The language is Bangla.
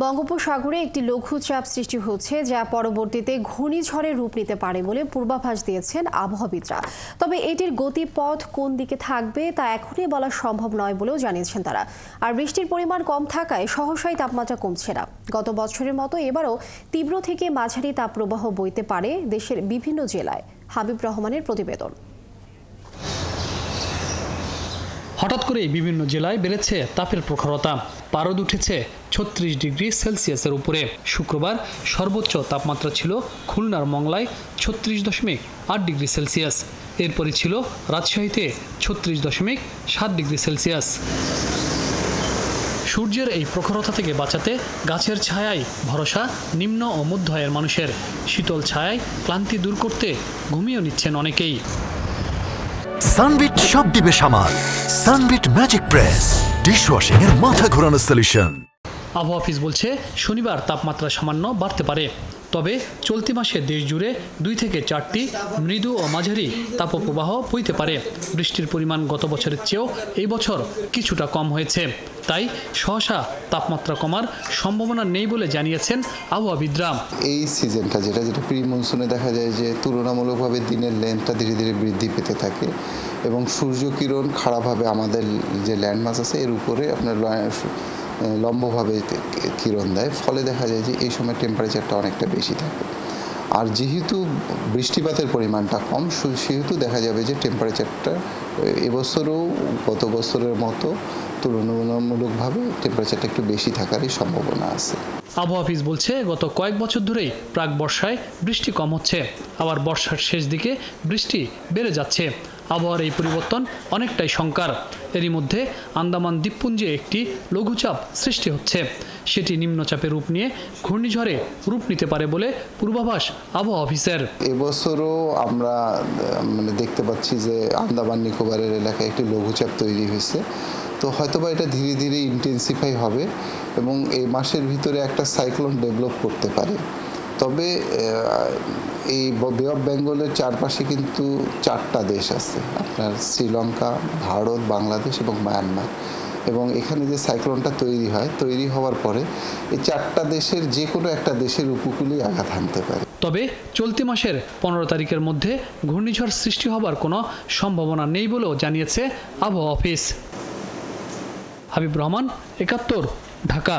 বঙ্গোপসাগরে একটি লঘুচাপ সৃষ্টি হচ্ছে, যা পরবর্তীতে ঘূর্ণিঝড়ের রূপ নিতে পারে বলে পূর্বাভাস দিয়েছেন আবহাওয়াবিদরা। তবে এটির গতিপথ কোন দিকে থাকবে তা এখনই বলা সম্ভব নয় বলেও জানিয়েছেন তারা। আর বৃষ্টির পরিমাণ কম থাকায় সহসাই তাপমাত্রা কমছে না। গত বছরের মতো এবারও তীব্র থেকে মাঝারি তাপপ্রবাহ বইতে পারে দেশের বিভিন্ন জেলায়। হাবিব রহমানের প্রতিবেদন। হঠাৎ করে বিভিন্ন জেলায় বেড়েছে তাপের প্রখরতা, পারদ উঠেছে ৩৬ ডিগ্রি সেলসিয়াসের উপরে। শুক্রবার সর্বোচ্চ তাপমাত্রা ছিল খুলনার মংলায় ৩৬.৮ ডিগ্রি সেলসিয়াস। এরপরই ছিল রাজশাহীতে ৩৬.৭ ডিগ্রি সেলসিয়াস। সূর্যের এই প্রখরতা থেকে বাঁচাতে গাছের ছায়ায় ভরসা নিম্ন ও মধ্য আয়ের মানুষের। শীতল ছায়ায় ক্লান্তি দূর করতে ঘুমিয়ে নিচ্ছেন অনেকেই। সানবিট সব দিবে সামাল। সানবিট ম্যাজিক প্রেস ডিশওয়াশিং এর মাথা ঘোরানো সলিউশন। আবহাওয়া অফিস বলছে শনিবার তাপমাত্রা সামান্য বাড়তে পারে। তবে চলতি মাসে দেশ জুড়ে ২ থেকে ৪টি মৃদু ও মাঝারি তাপপ্রবাহ বইতে পারে। বৃষ্টির পরিমাণ গত বছরের চেয়েও এই বছর কিছুটা কম হয়েছে। তাই সহসা তাপমাত্রা কমার সম্ভাবনা নেই বলে জানিয়েছেন আবহাওয়াবিদরা। এই সিজনটা যেটা প্রি মনসুনে দেখা যায় যে তুলনামূলকভাবে দিনের লেন্থটা ধীরে ধীরে বৃদ্ধি পেতে থাকে এবং সূর্যকিরণ খারাপভাবে আমাদের যে ল্যান্ডমাস আছে এর উপরে আপনার লম্বভাবে কিরণ দেয়। ফলে দেখা যায় যে এই সময় টেম্পারেচারটা অনেকটা বেশি থাকে। আর যেহেতু বৃষ্টিপাতের পরিমাণটা কম, সেহেতু দেখা যাবে যে টেম্পারেচারটা এবছরও গত বছরের মতো তুলনামূলকভাবে টেম্পারেচারটা একটু বেশি থাকারই সম্ভাবনা আছে। আবহাওয়া অফিস বলছে গত কয়েক বছর ধরেই প্রাক বর্ষায় বৃষ্টি কম হচ্ছে, আবার বর্ষার শেষ দিকে বৃষ্টি বেড়ে যাচ্ছে। আবহাওয়ার এই পরিবর্তন অনেকটাই শঙ্কার। এরই মধ্যে আন্দামান দ্বীপপুঞ্জে একটি লঘুচাপ সৃষ্টি হচ্ছে। সেটি নিম্নচাপের রূপ নিয়ে ঘূর্ণিঝড়ে রূপ নিতে পারে বলে পূর্বাভাস আবহাওয়া অফিসের। এবছরও আমরা দেখতে পাচ্ছি যে আন্দামান নিকোবরের এলাকায় একটি লঘুচাপ তৈরি হয়েছে। তো হয়তোবা এটা ধীরে ধীরে ইন্টেন্সিফাই হবে এবং এই মাসের ভিতরে একটা সাইক্লোন ডেভেলপ করতে পারে। তবে এই বে অফ বেঙ্গলের চারপাশে কিন্তু 4টা দেশ আছে, আপনার শ্রীলঙ্কা, ভারত, বাংলাদেশ এবং মায়ানমার। এবং এখানে যে সাইক্লোনটা তৈরি হওয়ার পরে এই 4টা দেশের যে কোনো একটা দেশের উপকূলেই আঘাত হানতে পারে। তবে চলতি মাসের 15 তারিখের মধ্যে ঘূর্ণিঝড় সৃষ্টি হবার কোনো সম্ভাবনা নেই বলেও জানিয়েছে আবহাওয়া অফিস। হাবিব রহমান, ৭১, ঢাকা।